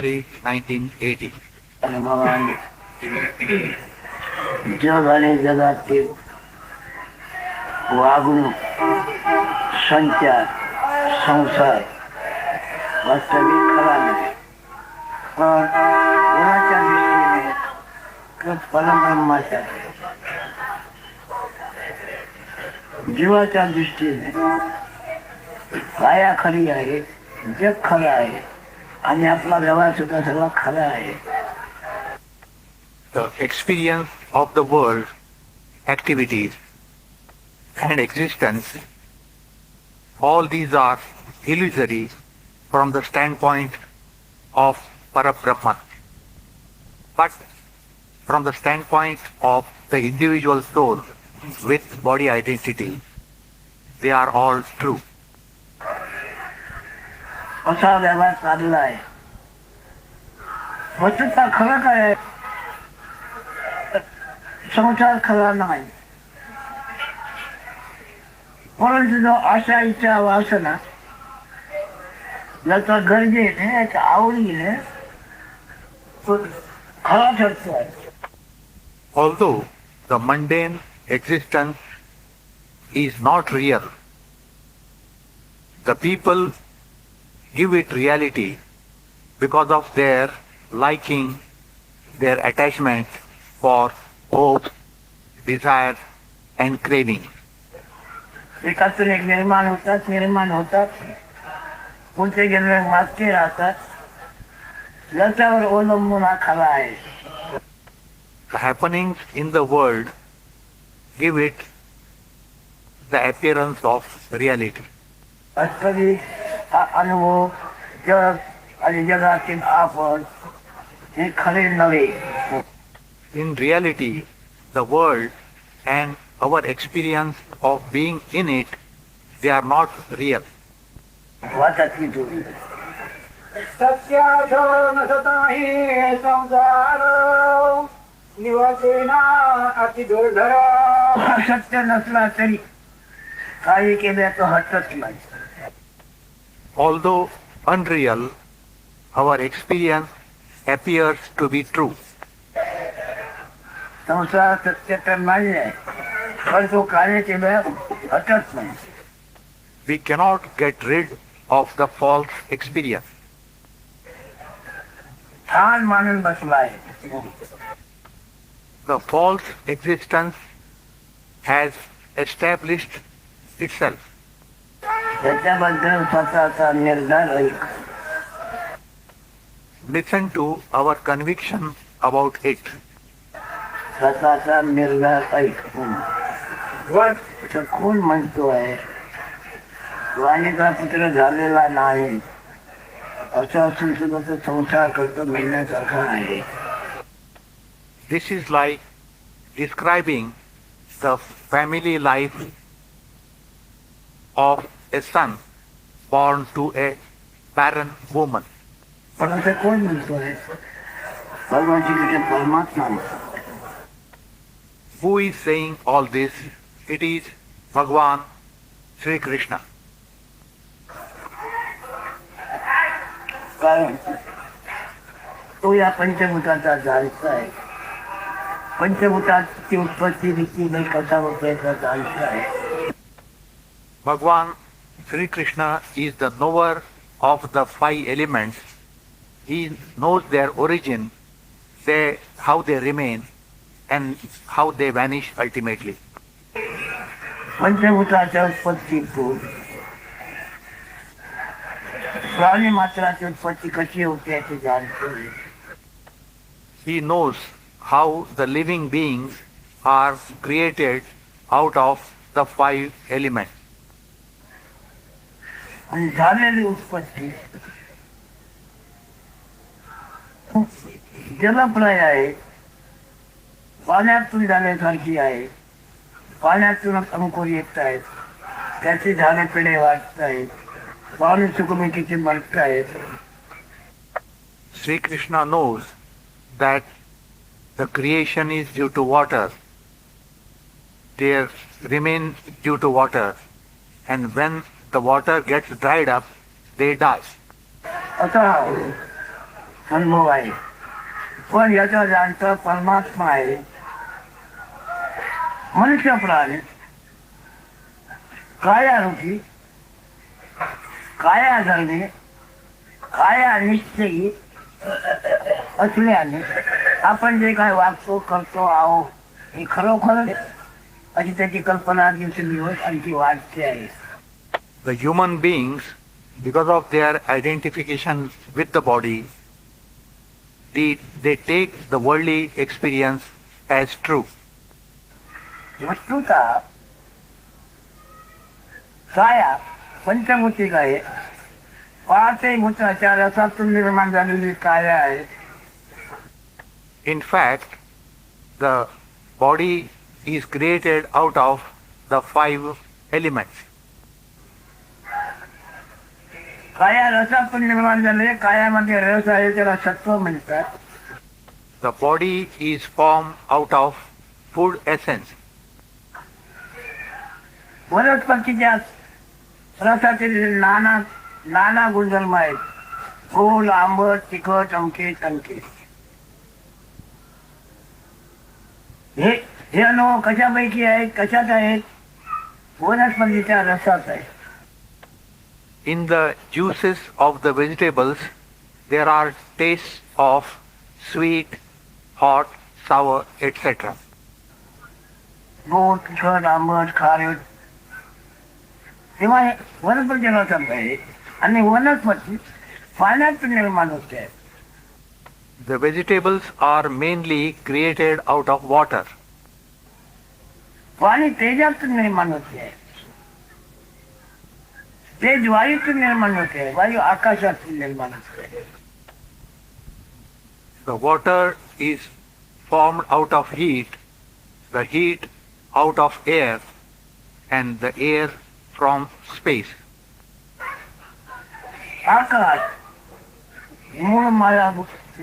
1980. आणि भगवान जग आणि जगातील वागणूक, संचार, संसार वास्तविक खरा नाही, पण गुणाच्या दृष्टीने किंवा परब्रह्माच्या जीवाच्या दृष्टीने काया खरी आहे, जग खरं आहे आणि आपला व्यवहार सुद्धा सगळा खरा आहे. The experience of the world, activities, and existence, all these are illusory from the standpoint of Parabrahman. But from the standpoint of the individual soul with body identity, they are all true. असा व्यवहार चालला आहे. वस्तुता खरं काय आहे? संसार खरा नाही, परंतु जो आशा इच्छा वासना याचा गरजेने याच्या आवडीने तो खरा ठरतो आहे. Although the mundane existence is not real, the people give it reality because of their liking, their attachment for hopes, desires, and craving. एकातून एक निर्माण होतात, कोणते गेले मागचे राहतात, याच्यावर अवलंबून हा खरा आहे. The happenings in the world give it the appearance of reality. वास्तविक हा अनुभव, जग आणि जगातील आपण हे खरे नव्हे. In reality, the world and our experience of being in it, they are not real. वाचातली जोडी सत्य नसला तरी काही केल्याचं हटत नाही. Although unreal, our experience appears to be true. संसार सत्य तर नाही आहे, पण तो कार्य केल्या हटत नाही. We cannot get rid of the false experience. छान मानून बसला आहे. The false existence has established itself. त्याच्याबद्दल स्वतःचा निर्धार ऐक. Listen to our conviction about it. स्वतःचा निर्धार ऐक. कोण म्हणतो आहे वाणीचा पुत्र झालेला नाही, असं असून सुद्धा तो संसार करतो म्हणण्यासारखा आहे. This is like describing the family life of a son born to a barren woman. पण असं कोण म्हणतो आहे? भगवान श्रीकृष्ण परमात्मा. Who is saying all this? It is Bhagwan Sri Krishna. कारण तो या पंचभूताचा जाणता आहे. पंचभूताची उत्पत्ती रीतीने कसा होते याचा जाणता आहे. Bhagwan Sri Krishna is the knower of the five elements. He knows their origin, how they remain, and how they vanish ultimately. पंचभूताच्या उत्पत्तीतून प्राणी मात्राची उत्पत्ती कशी होते याची जाणतो आहे. He knows how the living beings are created out of the five elements. आणि झालेली उत्पत्ती जलप्रय आहे, पाण्यातून झाल्यासारखी आहे. पाण्यातूनच अंकुर येत आहेत, त्याची झाले पिढे वाढत आहेत, पाणी सुकुमितीचे मरत आहेत. Sri Krishna knows that the creation is due to water, they remain due to water, and when the water gets dried up, they die. आता अनुभव आहे. पण याचा जाणता परमात्मा आहे. मनुष्य प्राणी कायारूपी, काया धरणे, काया निश्चयी असल्याने आपण जे काय वागतो करतो आहो हे खरोखर अशी त्याची कल्पना दिवसेंदिवस आणखी वाढते आहे. The human beings, because of their identification with the body, they take the worldly experience as true. वस्तुतः काया पंचभूतिक आहे. पाचही भूताच्या रसातून निर्माण झालेली काया आहे. In fact, the body is created out of the five elements. काया रसातून निर्माण झाले. कायामध्ये रस आहे त्याला सत्व म्हणतात. The body is formed out of food essence. वनस्पतीच्या रसातील नाना नाना गुणधर्म आहेत. गोड, आंबट, तिखट, अमके तमके. हे अनुभव कशापैकी आहेत, कशात आहेत? वनस्पतीच्या रसात आहे. In the juices of the vegetables, there are tastes of sweet, hot, sour, etc. गोड, तिखट, आंबट, खारट तेव्हा हे वनस्पतीच्या रसात आहे. आणि वनस्पती पाण्यातून निर्माण होते. The vegetables are mainly created out of water. पाणी तेजातून निर्माण होते. तेज वायूतून निर्माण होते. वायू आकाशातून निर्माण होते. The water is formed out of heat, the heat out of air, and the air from space. आकाश मूळ माया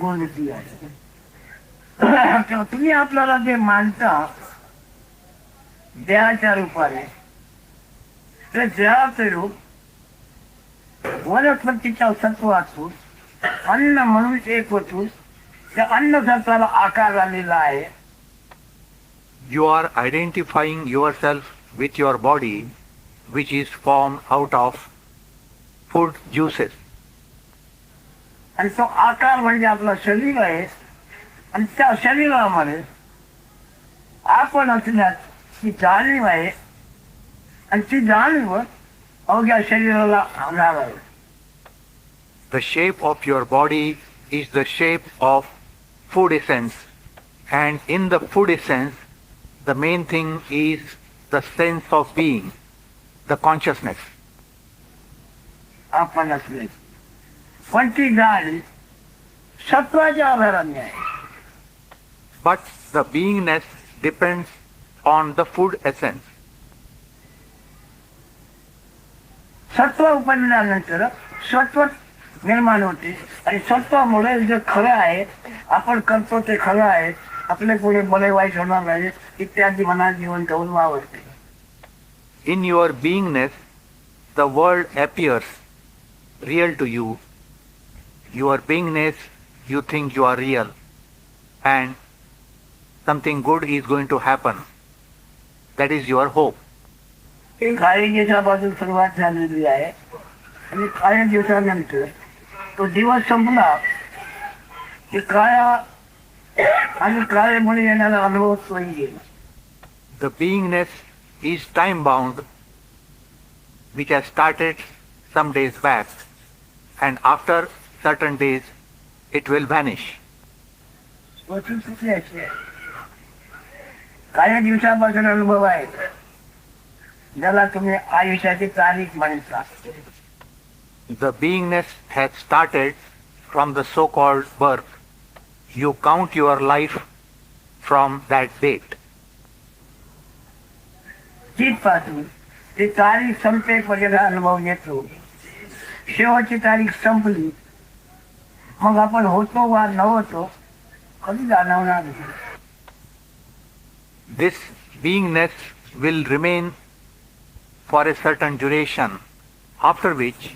गुणती आहे. तेव्हा तुम्ही आपल्याला जे मानता देहाच्या रूपाने, ते देहाचे रूप वनस्पतीच्या सत्वातून अन्न म्हणून एक होतून त्या अन्न सत्वाला आकार आलेला आहे. You are identifying yourself with your body, which is formed out of food juices. आणि तो आकार म्हणजे आपलं शरीर आहे. आणि त्या शरीरामध्ये आपण असण्याची जाणीव आहे. आणि ती जाणीव अवघ्या शरीराला आधार आहे. The shape of your body is the shape of food essence, and in the food essence, the main thing is the sense of being, the consciousness. आपण असले पण ती जाणीव सत्वाच्या आधाराने आहे. But the beingness depends on the food essence. सत्व उपजल्यानंतर सत्व निर्माण होते. आणि सत्वामुळे जे खरं आहे, आपण करतो ते खरं आहे, आपले पुढे बरे वाईट होणार नाही इत्यादी मनात जीवन ठेवून वावरते. In your beingness, the world appears real to you. Your beingness, you think you are real, and something good is going to happen. That is your hope. काही दिवसापासून सुरुवात झालेली आहे. आणि काही दिवसानंतर तो दिवस संपला की काया आणि काळेमुळे येणारा अनुभव तोही गेला. The beingness is time bound, which has started some days back, and after certain days it will vanish. वस्तुस्थिती अशी आहे. काही दिवसापासून अनुभव आहे ज्याला तुम्ही आयुष्याची तारीख म्हणता. The beingness has started from the so-called birth. You count your life from that date. तिथपासून ती तारीख संपेपर्यंत अनुभव येतो. शेवटची तारीख संपली मग आपण होतो वा न होतो कधी जाणवणार नाही. This beingness will remain for a certain duration, after which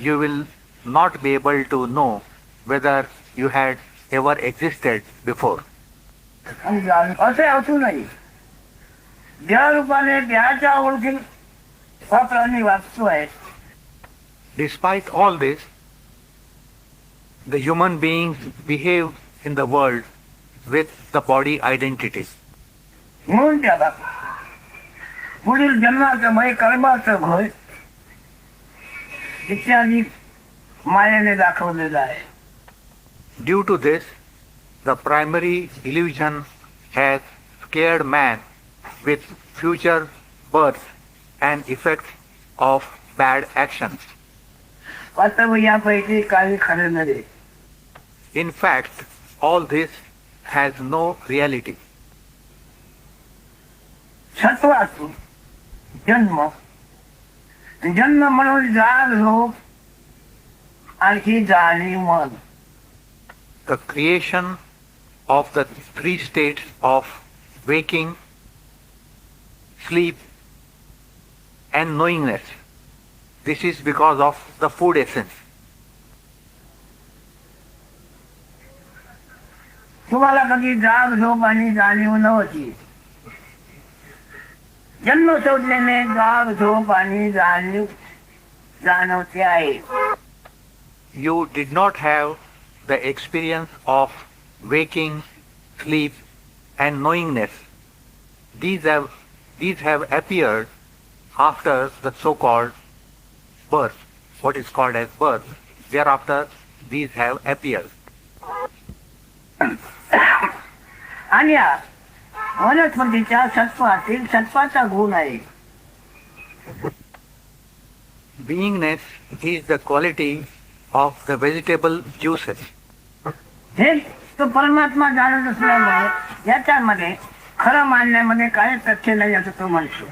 you will not be able to know whether you had ever existed before. आणि असे असू नाही. ज्या रूपाने देहाच्या ओळखी हा प्राणी वाचतो आहे, Despite all this, the human beings behave in the world with the body identity. म्हणून त्याला पुढील जन्माचं भय, कर्माचं भय इत्यादी मायेने दाखवलेलं आहे. Due to this, the primary illusion has scared man with future births and effects of bad actions. वास्तव यापैकी काही खरे नव्हे. In fact, all this has no reality. सत्वातून जन्म, जन्म म्हणून जाग, झोप आणखी जाणीव मन. The creation of the three states of waking, sleep, and knowingness. This is because of the food essence. तुम्हाला कधी जाग, झोप आणि जाणीव नव्हती. जन्म सोडल्याने जाग, झोप आणि जाणीव जाणवते आहे. You did not have the experience of waking, sleep, and knowingness. These have appeared after the so-called birth, what is called as birth. Thereafter, these have appeared. आणि हा वनस्पतीच्या सत्वातील सत्वाचा गुण आहे. Beingness is the quality of the vegetable juices. हे तो परमात्मा जाणत असल्यामुळे याच्यामध्ये खरं मानण्यामध्ये काही तथ्य नाही असं तो म्हणतो.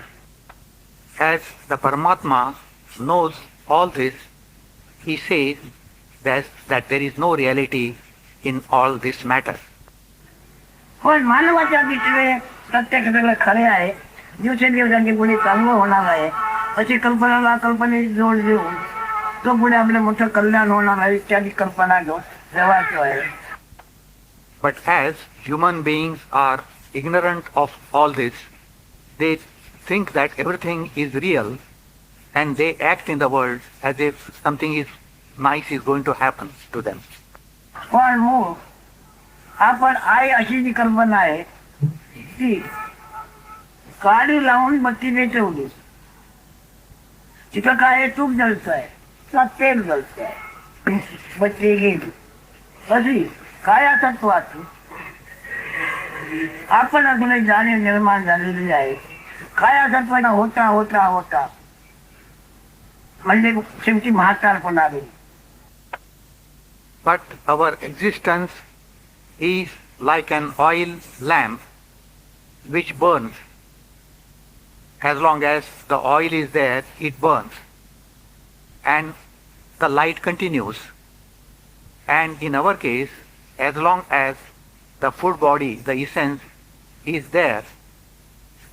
As the Paramatma knows all this, he says that there is no reality in all this matter. पण मानवाच्या दृष्टीने प्रत्येक सगळं खरे आहे. दिवसेंदिवसांची पुढे चांगलं होणार आहे अशी कल्पनाला कल्पनेची जोड देऊन तो पुढे आपलं मोठं कल्याण होणार आहे इत्यादी कल्पना घेऊन जवळचं आहे. But as human beings are ignorant of all this, they think that everything is real and they act in the world as if something is nice is going to happen to them. पण मूळ आपण आई अशी जी कल्पना आहे ती काडी लावून बत्ती पेटवली. तिथं काय तूप जळत आहे किंवा तेल जळत आहे, बत्ती गेली. अशी काय तत्वात आपण अजून एक जाणीव निर्माण झालेली आहे. काय तत्वाना होता होता होता म्हणजे शेवटी म्हातारपण आले. But our existence is like an oil lamp which burns. As long as the oil is there, it burns. And the light continues. And in our case, as long as the food body, the essence, is there,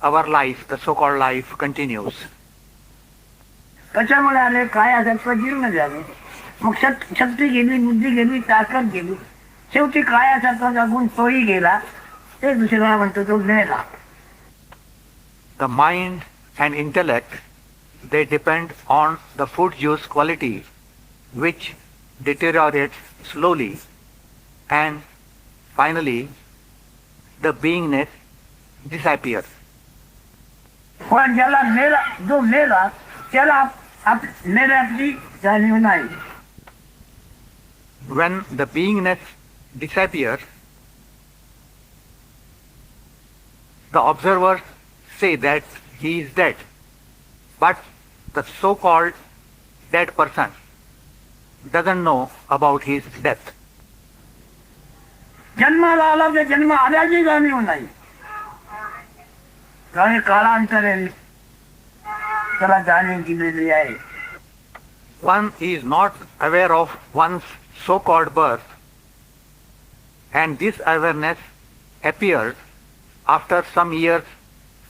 our life, the so-called life, continues. कशामुळे आले काय असं जीर्ण झाले. मग शक्ती गेली, बुद्धी गेली, ताकद गेली. शेवटी काय असा गुण तोही गेला. ते दुसऱ्याला म्हणतो तो गेला. The mind and intellect, they depend on the food juice quality, which deteriorates slowly, and finally the beingness disappears. पण ज्याला मेला, जो मेला त्याला मेल्याची जाणीव नाही. When the beingness disappears, the observers say that he is dead, but the so-called dead person doesn't know about his death. जन्माला आला तर जन्म आल्याची जाणीव नाही. काही काळांतरे त्याला जाणीव दिलेली आहे. One is not aware of one's so-called birth, and this awareness appeared after some years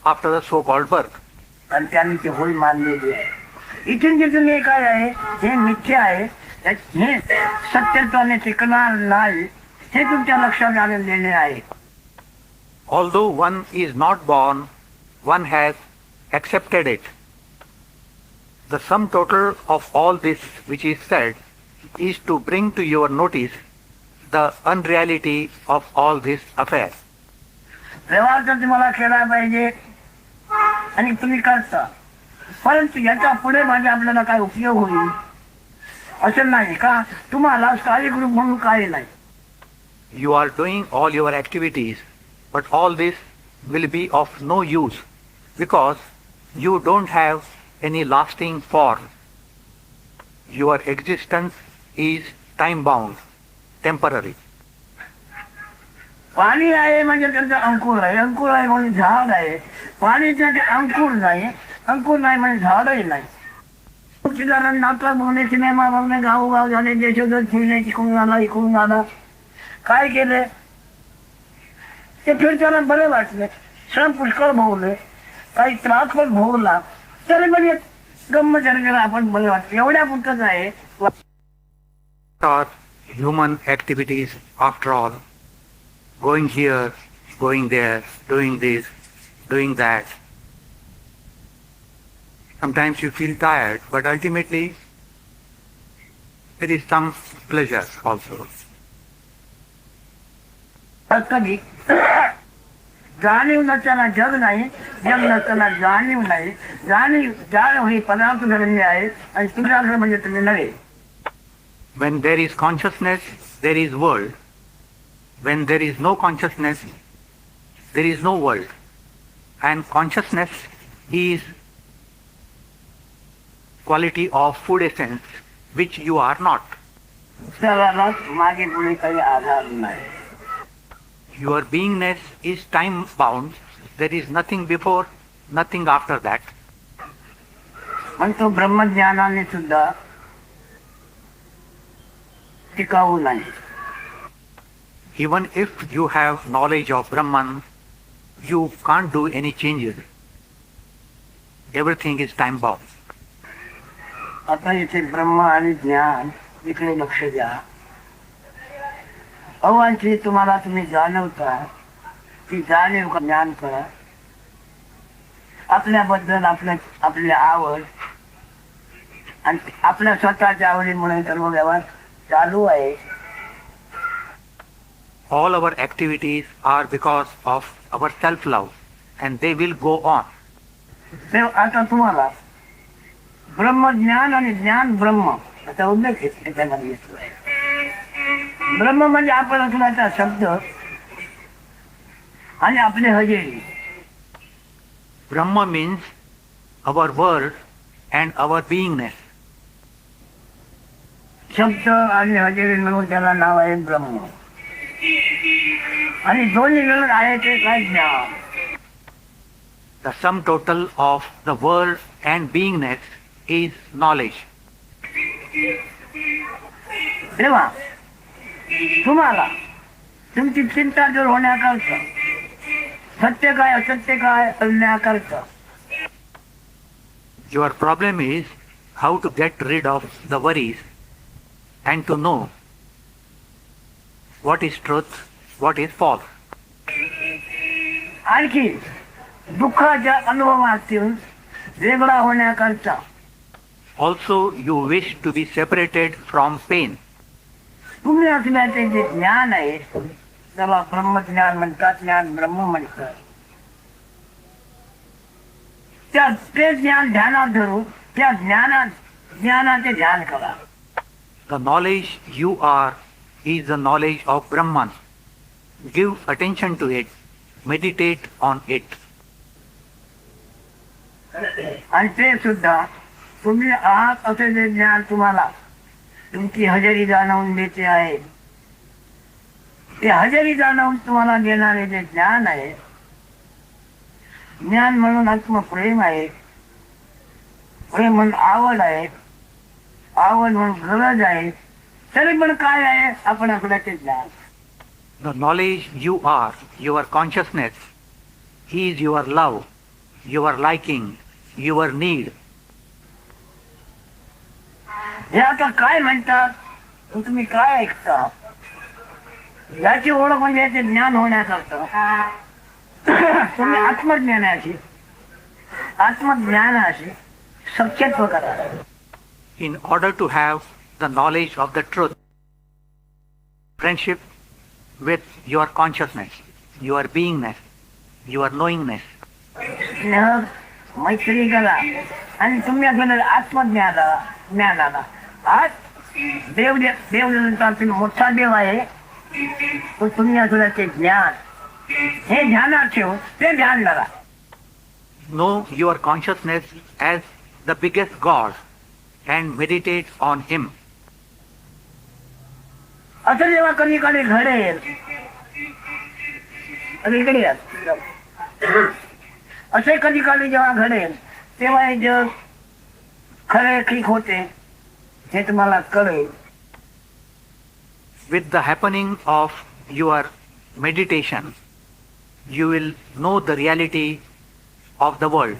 after the so-called birth. आणि त्यांनी ते होय मानलेली आहे. इथून जिथून हे काय आहे हे मिथ्या आहे हे सत्यत्वाने टिकणार नाही हे तुमच्या लक्षात आणून देणे आहे. Although one is not born, one has accepted it. The sum total of all this which is said is to bring to your notice the unreality of all this affair. व्यवहार तर तुम्हाला केला पाहिजे आणि तुम्ही करता, परंतु याचा पुढे म्हणजे आपल्याला काय उपयोग होईल असं नाही का? तुम्हाला स्थायिक रूप म्हणून काही नाही. You are doing all your activities, but all this will be of no use because you don't have any lasting form. Your existence is time bound, temporary. पाणी आहे म्हणजे त्यांचा अंकुर आहे, अंकुर आहे म्हणून झाड आहे. पाणी त्याचे अंकुर नाही, अंकुर नाही म्हणजे झाडही नाही. उदाहरण नाटक बघणे, सिनेमा बघणे, गावोगाव झाले, देशोधर फिरणे, इकडून आला इकडून आला. काय केले ते फिरताना बरे वाटले, श्रम पुष्कळ भोगले, काही त्रास पण भोगला, तरी म्हणजे गम्मचारी आपण बरे वाटले. एवढ्या पुरतच आहे. Are human activities after all. Going here, going there, doing this, doing that. Sometimes you feel tired, but ultimately there is some pleasure also. कधी जाणीव नसताना जग नाही, जग नसताना जाणीव नाही. जाणीव ही पदार्थ धरणे आहे आणि तुझ्यार्थ म्हणजे तुम्ही नव्हे. When there is consciousness, there is world. When there is no consciousness, there is no world. And consciousness is quality of food essence, which you are not. त्याला मागे पुढे काही आधार नाही. Your beingness is time bound. There is nothing before, nothing after that. म्हणतो ब्रह्मज्ञानाने सुद्धा टिकाऊ नाही. Even if you have knowledge of Brahman, you can't do any changes. Everything is time bound. आता इथे ब्रह्म आणि ज्ञान इकडे लक्ष द्या. अवांची तुम्हाला तुम्ही जाणवता ती जाणीव ज्ञान करा. आपल्याबद्दल आपली आवड आणि आपल्या स्वतःच्या आवडीमुळे सर्व व्यवहार चालू आहे. All our activities are because of our self-love and they will go on. ते आता तुम्हाला ब्रह्मज्ञान आणि ज्ञान ब्रह्म याचा उल्लेख त्याच्यामध्ये येतो आहे. ब्रह्म म्हणजे आपण असण्याचा शब्द आणि आपले हजेरी. Brahma means our word and our beingness. शब्द आणि हजेरी मिळून त्याला नाव आहे ब्रह्म. आणि दोन्ही मिळून आहे ते काय ज्ञान. The sum total of the world and beingness is knowledge. तेव्हा तुम्हाला तुमची चिंता दूर होण्याकरता सत्य काय असत्य काय करण्याकरता Your problem is how to get rid of the worries and to know what is truth, what is false. आणखी दुःखाच्या अनुभवातून वेगळा होण्याकरता Also, you wish to be separated from pain. तुम्ही असण्याचे जे ज्ञान आहे त्याला ब्रह्मज्ञान म्हणतात, ज्ञान ब्रह्म म्हणतात. ते ज्ञान ध्यानात धरून त्या ज्ञानाचे ध्यान करा. The knowledge you are is the knowledge of Brahman. Give attention to it. Meditate on it. आणि ते सुद्धा तुम्ही आहात असे जे ज्ञान तुम्हाला तुमची हजेरी जाणवून देते आहे. ते हजेरी जाणवून तुम्हाला देणारे जे ज्ञान आहे, ज्ञान म्हणून आत्मप्रेम आहे, प्रेम म्हणून आवड आहे, आवड म्हणून गरज आहे. तरी पण काय आहे आपण आपल्याचे ज्ञान. The knowledge you are, your consciousness, is your love, your liking, your need. हे आता काय म्हणतात, तुम्ही काय ऐकता, याची ओळख म्हणजे याचे ज्ञान होण्याकरता तुम्ही आत्मज्ञानाशी सख्यत्व करा. In order to have the knowledge of the truth, friendship with your consciousness, your beingness, your knowingness, स्नेह मैत्री करा आणि तुम्ही आपल्याला ज्ञानाला आज देव मोठा देव आहे, तो तुम्ही असलेलं ते ज्ञान हे ध्यानात ठेवून ते ध्यान करा. know your consciousness as the biggest God and meditate on Him. असं जेव्हा कधी कधी घडेल, इकडे या. असे कधी कधी जेव्हा घडेल तेव्हा हे जग खरे ठीक होते हे तुम्हाला कळेल. With the happening of your meditation, you will know the reality of the world.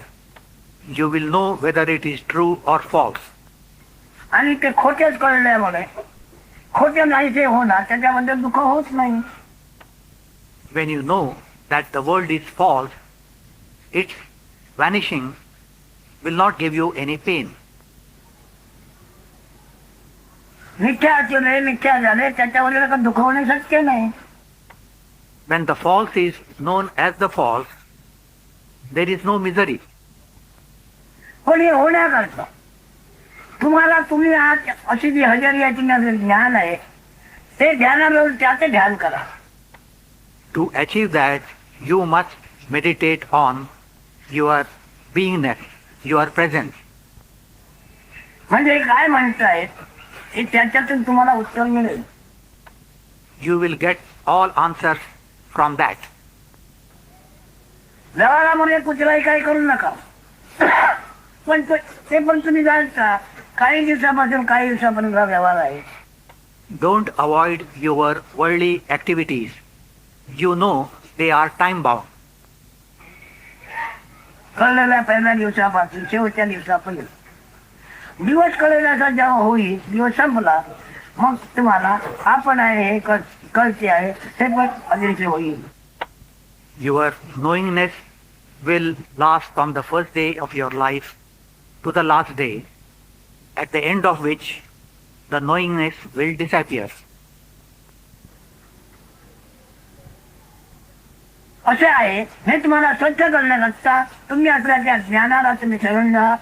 You will know whether it is true or false. आणि ते खोटेच कळल्यामुळे खोटे नाही ते होणार, त्याच्यामध्ये दुःख होत नाही. When you know that the world is false, its vanishing will not give you any pain. मिथ्या असले मिथ्या झाले त्याच्यावर का दुःख होणे शक्य नाही. When the false is known as the false, there is no misery. पण हे होण्याकरता तुम्हाला तुम्ही आज अशी जी हजेरी याची ज्ञान आहे ते ध्यानावर त्याचे ध्यान करा. To achieve that, you must meditate on your beingness, your presence. म्हणजे काय म्हणतायत हे त्याच्यातून तुम्हाला उत्तर मिळेल. You will get all answers from that. व्यवहारामध्ये कुठलाही काही करू नका, पण ते पण तुम्ही जाणता काही दिवसापर्यंत हा व्यवहार आहे. Don't avoid your worldly activities. You know they are time bound. कळलेल्या पहिल्या दिवसापासून शेवटच्या दिवसापर्यंत दिवस कळलेला जेव्हा होईल, दिवस संपला, मग तुम्हाला आपण आहे हे कळते आहे हे पण अदृश्य होईल. Your knowingness will last from the first day of your life to the last day, at the end of which the knowingness will disappear. असे आहे हे तुम्हाला स्वच्छ करण्याकरता तुम्ही आपल्या त्या ज्ञानाला तुम्ही शरण जा.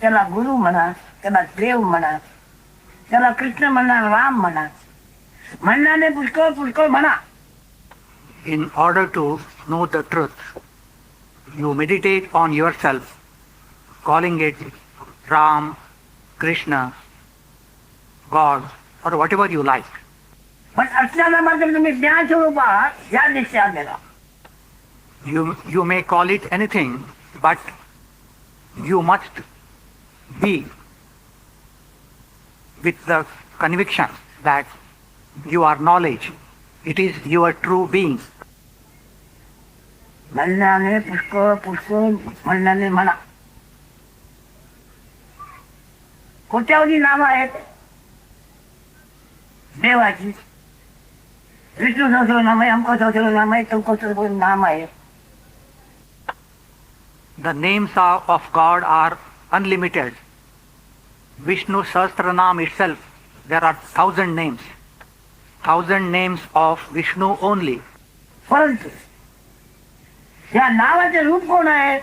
त्याला गुरु म्हणा, त्याला देव म्हणा, त्याला कृष्ण म्हणा, राम म्हणा, म्हणण्याने पुष्कळ पुष्कळ म्हणा. In order to know the truth, you meditate on yourself, calling it Ram, Krishna, God, or whatever you like. पण असल्याला मात्र तुम्ही ज्ञान स्वरूप आहात या निश्चयात गेला. You may call it anything, but you must be with the conviction that you are knowledge. It is your true being. म्हणण्याने पुष्कळ पुष्कळ म्हणण्याने म्हणा. कोट्यावधी नामं आहेत देवाची. विष्णू सहस्रनाम आहे, अमक सहस्रनाम आहे, तमक सहस्रनाम आहे. The names of God are unlimited. Vishnu Sahasranam itself, there are 1,000 names. 1,000 names of Vishnu only. परंतु या नावाचे रूप कोण आहे?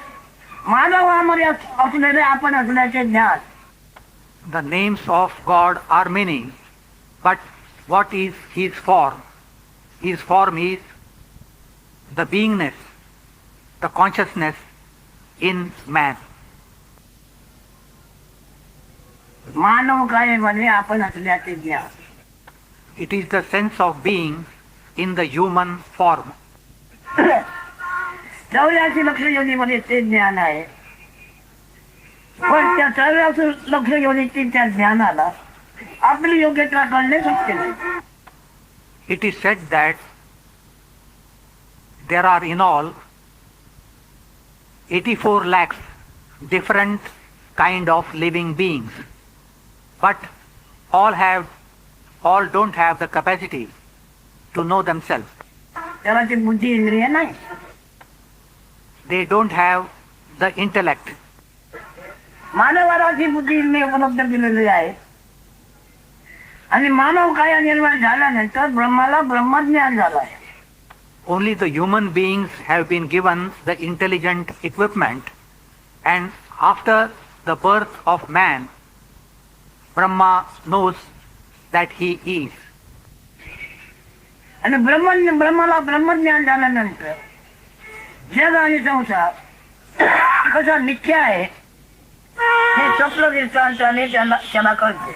मानवामध्ये असलेले आपण असल्याचे ज्ञान. The names of God are many, but what is His form? His form is the beingness, the consciousness in man. मानव काय म्हणजे आपण असल्याचे ज्ञान. It is the sense of being in the human form. 84 लक्ष योनीमध्ये ते ज्ञान आहे. पण त्या 84 लक्ष योनीतील त्या ज्ञानाला आपली योग्यता कळणे शक्य नाही. It is said that there are in all 84 lakhs different kind of living beings. but all don't have the capacity to know themselves. त्याला ती बुद्धी इंद्रिय नाही. They don't have the intellect. मानवाला ती बुद्धी इंद्रिय उपलब्ध केलेली आहे आणि मानव काय निर्माण झाल्यानंतर ब्रह्माला ब्रह्मज्ञान झालं आहे. Only the human beings have been given the intelligent equipment, and after the birth of man, Brahma knows that he is. आणि ब्रह्माला ब्रह्मज्ञान झाल्यानंतर जग आणि संसार कसा मिथ्या आहे हे स्वप्न दृष्टांताने त्याला कळते.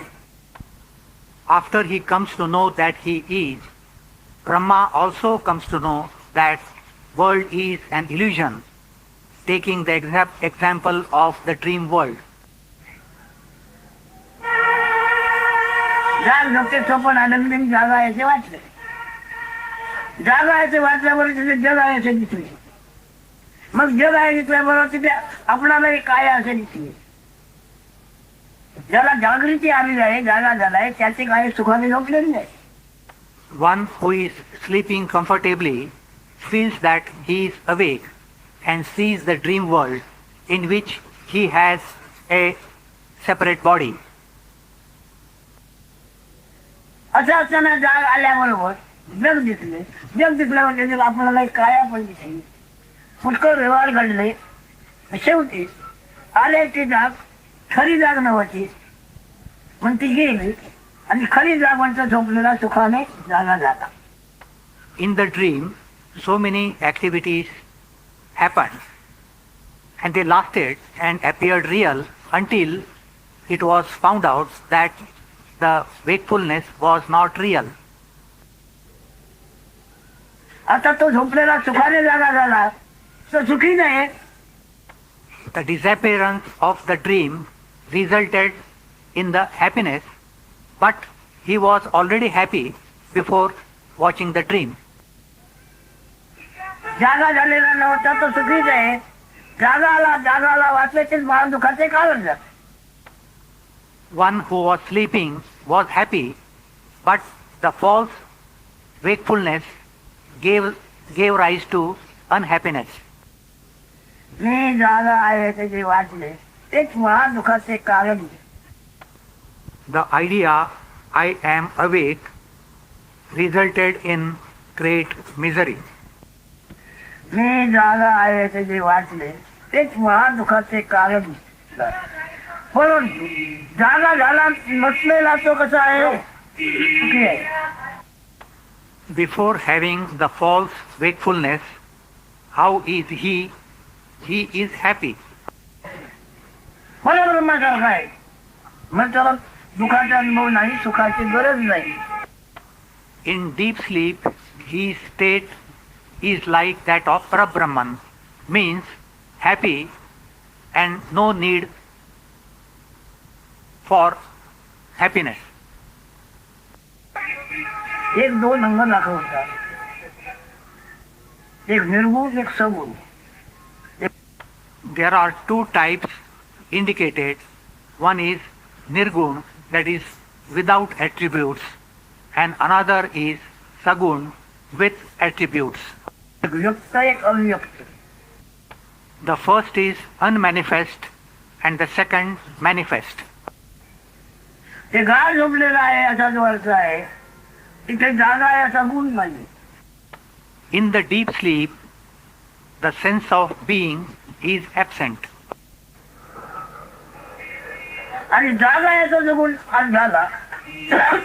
After he comes to know that he is, Brahma also comes to know that world is an illusion, taking the example of the dream world. जाग झोपते स्वप्न आनंदी जागा आहे ते वाचले. जागा आहे ते वाचल्यावर तिथे जग आहे असे दिसले. मग जग आहे दिसल्याबरोबर तिथे आपणालाही काय असे दिसले. ज्याला जागृती आली आहे जागा झालाय त्याचे काही सुखाने झोपलेले नाही. One who is sleeping comfortably feels that he is awake and sees the dream world in which he has a separate body. असं असताना जाग आल्याबरोबर जग दिसले. जग दिसल्यावर त्याच्यात आपल्याला काय पण दिसली. पुष्कळ व्यवहार घडले. शेवटी आले ती जाग खरी जाग नव्हती पण ती गेली आणि खरी जाग म्हणता झोपलेला सुखाने जागा झाला. In the dream, so many activities happened, and they lasted and appeared real until it was found out that the wakefulness was not real. आता तो झोपलेला सुखाने जागा झाला तो सुखी नाही. The disappearance of the dream resulted in the happiness, but he was already happy before watching the dream. जागा झालेला नव्हता तो सुखीच आहे. जागाला वाचले तेच महादुखाचे कारण झाले. One who was sleeping was happy, but the false wakefulness gave rise to unhappiness. मी जागा आहे त्याचे वाचले तेच महादुखाचे कारण. The idea I am awake resulted in great misery. मी जागा आहे त्याचे वाचले तेच महादुखाचे कारण. परंतु जागा झाला नसलेला तो कसा आहे सुखी आहे. Before having the false wakefulness, how is he? He is happy. मला ब्रह्मासारखा आहे मग त्याला दुःखाचा अनुभव नाही सुखाची गरज नाही. In deep sleep, his state is like that of Parabrahman, means happy and no need for happiness. एक दोन अंग दाखवतात. एक निर्गुण एक सगुण. There are two types indicated. One is Nirgun, that is without attributes, and another is Sagun, with attributes. एक व्यक्त एक अव्यक्त. The first is unmanifest and the second manifest. ते गाळ झोपलेला आहे असा जो अर्थ आहे तिथे जागा आहे असा गुण नाही. In the deep sleep, the sense of being is absent. आणि जागा याचा जो गुण आज झाला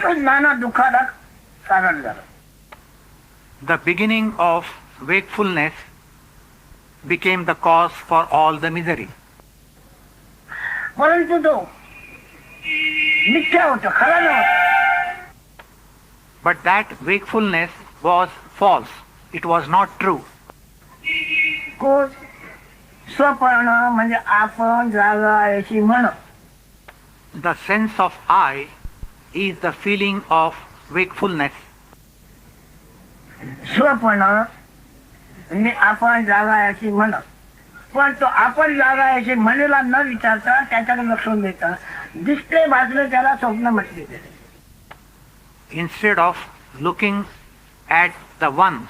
तो नाना दुःखाला कारण झाला. The beginning of wakefulness became the cause for all the misery. परंतु तो मिथ्या होता खरा नव्हता. But that wakefulness was false. It was not true. कोण स्वप्न म्हणजे आपण जागा याची म्हण. The sense of I is the feeling of wakefulness. स्वप्न म्हणजे आपण जागा याची म्हण. पण तो आपण जागा याची म्हणेला न विचारता त्याच्याकडे लक्ष देता दिसते भासलं त्याला स्वप्न म्हटले. Instead of looking at the one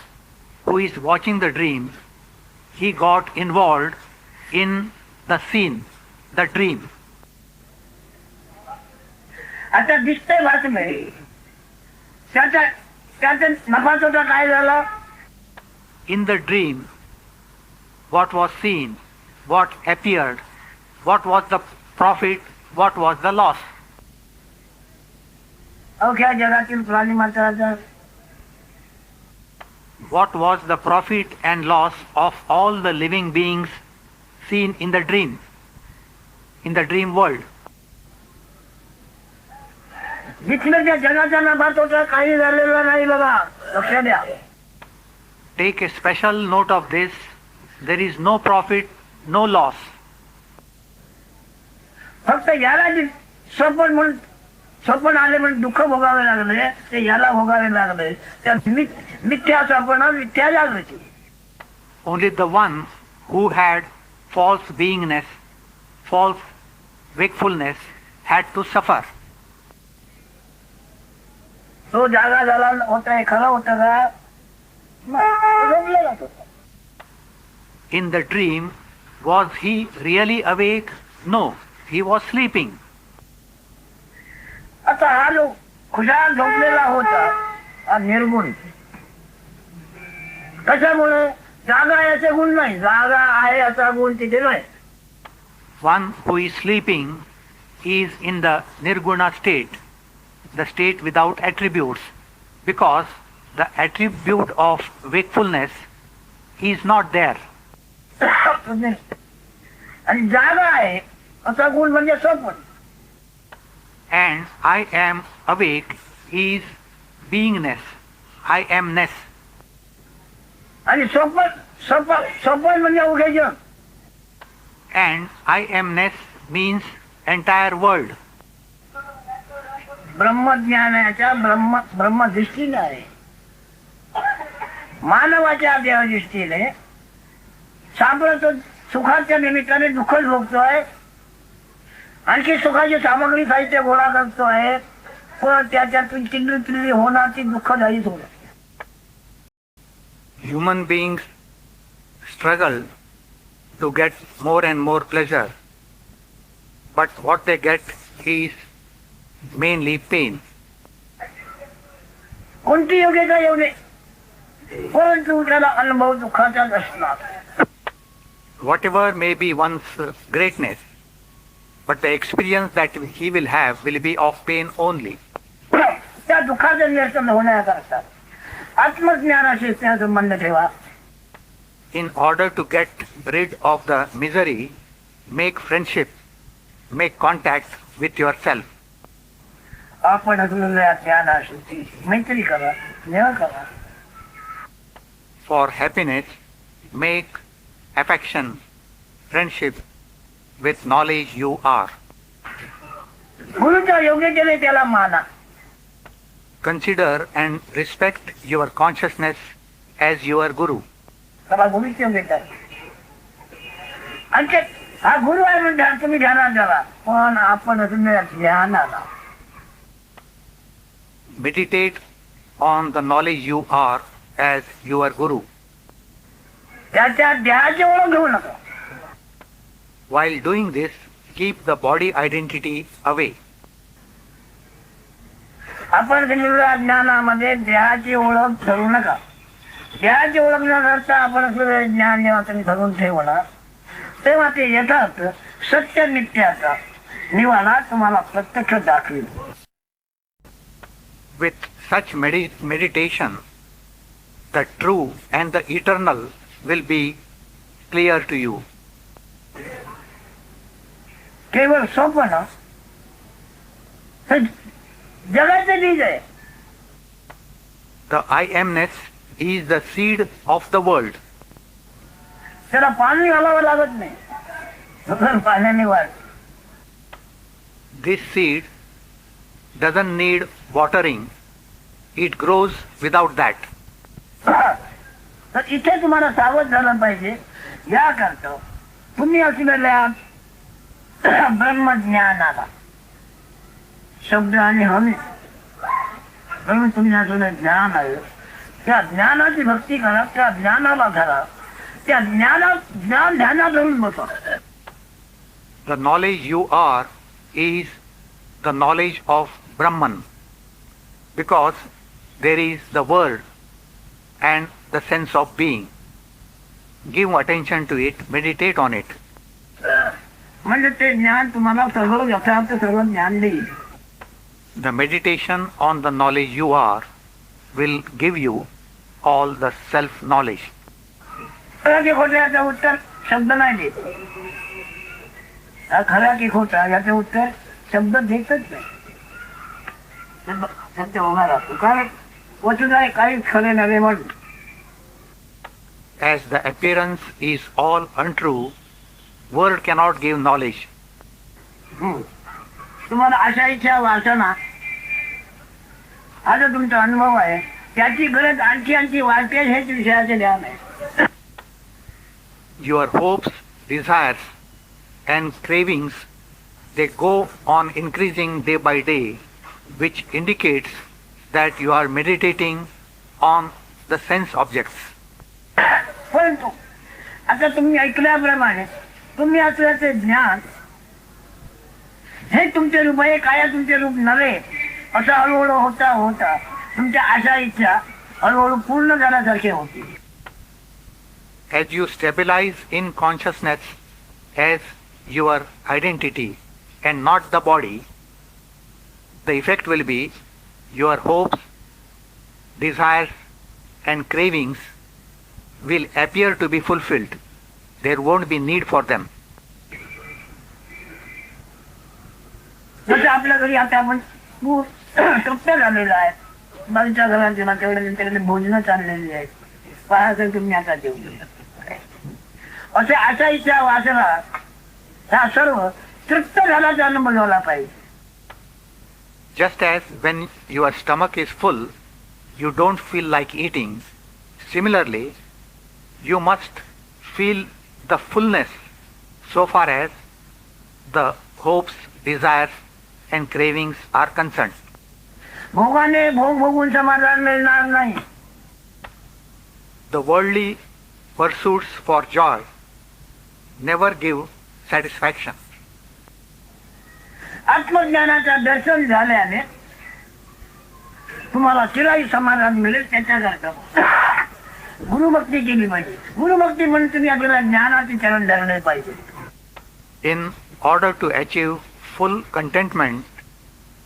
who is watching the dream, he got involved in the scene, the dream. आता दिसते भासले त्याचा नफा तोटा काय झाला? In the dream, what was seen, what appeared, what was the profit, what was the loss. अवघ्या जगातील प्राणी मात्राचा What was the profit and loss of all the living beings seen in the dream world. विकल्याच्या जगाचा नफा तोटा काही झालेला नाही बघा, लक्ष द्या. Take a special note of this. There is no profit, no loss. फक्त याला जे स्वप्न आले म्हणून दुःख भोगावे लागले, ते याला भोगावे लागले. त्या मिथ्या स्वप्न मिथ्या जागृती. Only the one who had false beingness, false wakefulness had to suffer. तो जागा झाला होता, हे खरं होतं का? झोपलेला जातो. In the dream, was he really awake? No, he was sleeping. आता हा लोक खुशाल झोपलेला होता, हा निर्गुण. कशामुळे? जागा याचे गुण नाही, जागा आहे याचा गुण तिथे नाही. One who is sleeping is in the nirguna state, the state without attributes, because the attribute of wakefulness is not there. आणि जागा आहे असा गुण म्हणजे स्वप्न. And I am awake is beingness, I amness. आणि स्वप्न म्हणजे उघे जग. And I amness means entire world. ब्रह्मज्ञानाच्या ब्रह्मदृष्टीने आहे. मानवाच्या देवदृष्टीने सापडतो सुखाच्या निमित्ताने दुःखच भोगतोय, आणखी सुखाची सामग्री साहित्य गोळा करतोय, पण त्याच्यातून चिल्ली होणार ती दुःखदायीच होणार. Human beings struggle to get more and more pleasure, but what they get is mainly pain. कोणती योग्यता येऊ नये, परंतु त्याला अनुभव दुःखाचाच असणार. Whatever may be one's greatness, but the experience that he will have will be of pain only. त्या दुःखाचं निरसन होण्याकरता आत्मज्ञानाशी त्या संबंध ठेवा. In order to get rid of the misery, make friendship, make contact with yourself. आपण असलेल्या ज्ञानाशी मैत्री करा, स्नेह करा. For happiness, make affection, friendship with knowledge you are. गुरुच्या योग्यतेने त्याला माना. Consider and respect your consciousness as your guru. त्याला गुरुची योग्यता आहे. आणि हा गुरु आहे म्हणजे तुम्ही ध्यानात द्यावा, पण आपण असलेल्या ज्ञानाला Meditate on the knowledge you are as your guru. त्याच्या देहाची ओळख घेऊ नका. While doing this, keep the body identity away. आपण दिलेल्या ज्ञानामध्ये देहाची ओळख ठरवू नका. देहाची ओळख न करता आपण असलेलं ज्ञान जेव्हा तुम्ही धरून ठेवणार, तेव्हा ते यथार्थ सत्य नित्याचा निवाडा तुम्हाला प्रत्यक्ष दाखवेल. With such meditation, the true and the eternal will be clear to you. केवळ स्वप्न हे जगाचं बीज आहे. The I amness is the seed of the world. त्याला पाणी घालावं लागत नाही, फक्त पाण्याने वाढ. This seed doesn't need watering. It grows without that. तर इथे तुम्हाला सावध झालं पाहिजे. याकरता तुम्ही असलेल्या ब्रह्मज्ञानाला शब्द आणि हमी म्हणून तुमच्याकडे ज्ञान आहे. त्या ज्ञानाची भक्ती करा, त्या ज्ञानाला धरा, त्या ज्ञान ध्यानात धरून बसा. The knowledge you are is the knowledge of Brahman, because there is the word and the sense of being. Give attention to it, meditate on it. म्हणजे ते ज्ञान तुम्हाला सगळं यथार्थ सगळं ज्ञान देईल. The meditation on the knowledge you are will give you all the self-knowledge. खरा की खोटा याचं उत्तर शब्द नाही देत. हा खरा की खोटा याचं उत्तर शब्द देतच नाही. सत्य उभा राहतो, कारण वचुदा काही खरे नव्हे म्हणून. As the appearance is all untrue, word cannot give knowledge. तुम्हाला आशा इच्छा वासना हा जो तुमचा अनुभव आहे त्याची गरज आणखी वाढते हेच विषयाचे ध्यान आहे. Your hopes, desires and cravings, they go on increasing day by day, which indicates that you are meditating on the sense objects. परंतु आता तुम्ही ऐकल्याप्रमाणे तुम्ही असल्याचे ज्ञान हे तुमचे रूप आहे, काय तुमचे रूप नव्हे, असं हळूहळू होता होता तुमच्या आशा इच्छा हळूहळू पूर्ण झाल्यासारखे होते. As you stabilize in consciousness as your identity and not the body, the effect will be your hopes, desires and cravings will appear to be fulfilled. There won't be need for them. जसं आपल्या घरी आता आपण तृप्त झालेला आहे, बाजूच्या घरात जेव्हा तेवढे भोजन चाललेली आहेत, पाहायचं तुम्ही आता जेवले असे आशा इच्छा वासना ह्या सर्व तृप्त झाल्याचा अनुभव झाला पाहिजे. Just as when your stomach is full, you don't feel like eating, similarly, you must feel the fullness so far as the hopes, desires and cravings are concerned. भोगाने भोग भोगून समाधान मिळणार नाही. The worldly pursuits for joy never give satisfaction. आत्मज्ञानाचा दर्शन झाल्याने तुम्हाला चिराई समाधान मिळेल. त्याच्याकरता गुरुभक्ती केली पाहिजे. गुरुभक्ती म्हणून तुम्ही आपल्याला ज्ञानाचे चरण धरले पाहिजे. In order to achieve full contentment,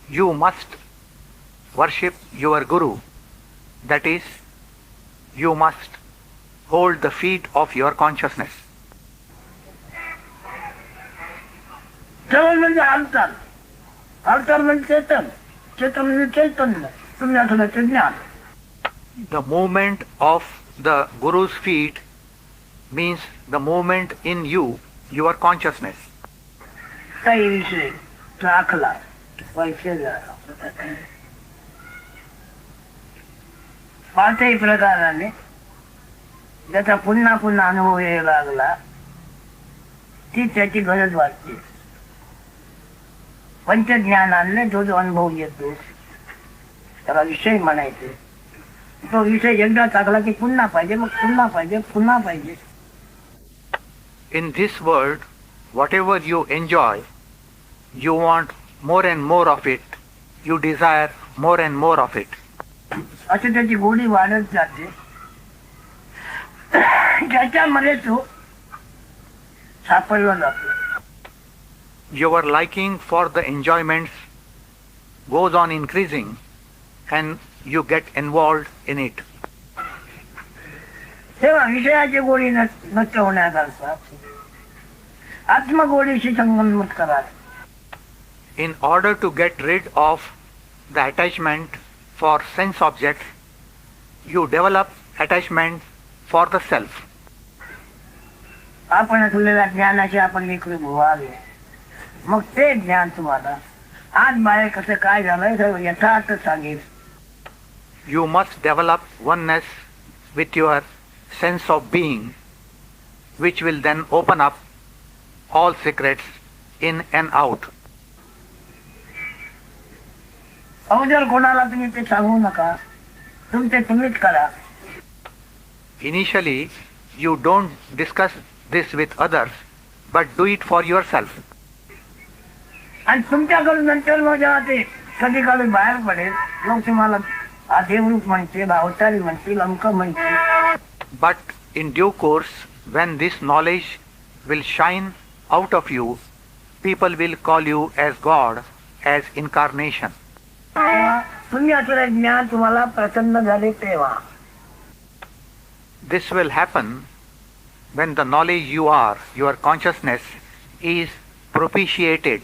you must worship your Guru. That is, you must hold the feet of your consciousness. चरण म्हणजे हालचाल, हालचाल म्हणजे चेतन, चेतन म्हणजे चैतन्य, तुम्ही असल्याचे ज्ञान. The movement of the Guru's feet means the movement in you, your consciousness. काही विषय दाखला पैसे पाचही प्रकाराने ज्याचा पुन्हा पुन्हा अनुभव यायला लागला ती त्याची गरज वाटते. पंचज्ञानाने जो जो अनुभव येतो त्याला विषय म्हणायचे. तो विषय एकदा टाकला की पुन्हा पाहिजे, मग पुन्हा पाहिजे, पुन्हा पाहिजे. In this world, whatever you enjoy, you want more and more of it. You desire more and more of it. अशी त्याची गोडी वाढत जाते. ज्याच्यामध्ये तो सापडला जातो. Your liking for the enjoyments goes on increasing and you get involved in it. तेव्हा विषयाची गोडी नष्ट होण्याकरता आत्मगोडीशी संगनमत करा. In order to get rid of the attachment for sense objects, you develop attachment for the self. आपण असलेल्या ज्ञानाशी आपण विकृत व्हावे, मग ते ज्ञान तुम्हाला आज बाहेर कसं काय झालंय सर्व यथार्थ सांगेल. You must develop oneness with your sense of being, which will then open up all secrets in and out. अगोदर कोणाला तुम्ही ते सांगू नका, तुमचे तुम्हीच करा. Initially, you don't discuss this with others, but do it for yourself. आणि तुमच्याकडून नंतर मग जेव्हा ते कधी कधी बाहेर पडेल, लोक तुम्हाला देवरूप म्हणतील, अवतारी म्हणतील, अंक म्हणतील. But in due course, when this knowledge will shine out of you, people will call you as God, as incarnation. तेव्हा तुम्ही असलेलं ज्ञान तुम्हाला प्रसन्न झाले तेव्हा. This will happen when the knowledge you are, your consciousness, is propitiated.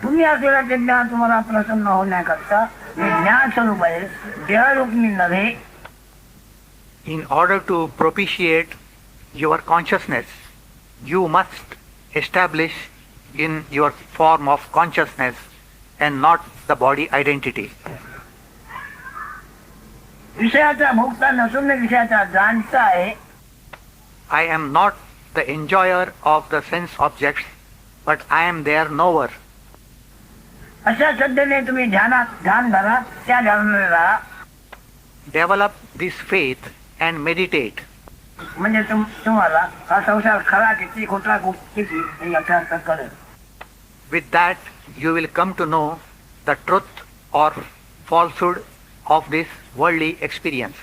तुम्ही असलेलं ते ज्ञान तुम्हाला प्रसन्न होण्याकरता हे ज्ञान स्वरूप आहे, देहरूपी नव्हे. In order to propitiate your consciousness, you must establish in your form of consciousness and not the body identity. विषयाचा भोगता नसून मी विषयाचा जाणता आहे. I am not the enjoyer of the sense objects, but I am their knower. अशा श्रद्धेने तुम्ही ध्यान धरा, त्या ध्यानाने राहा. Develop this faith and meditate. म्हणजे तुम्हाला हा संसार खरा किती खोटा किती हे यथार्थ कळेल. With that, you will come to know the truth or falsehood of this worldly experience.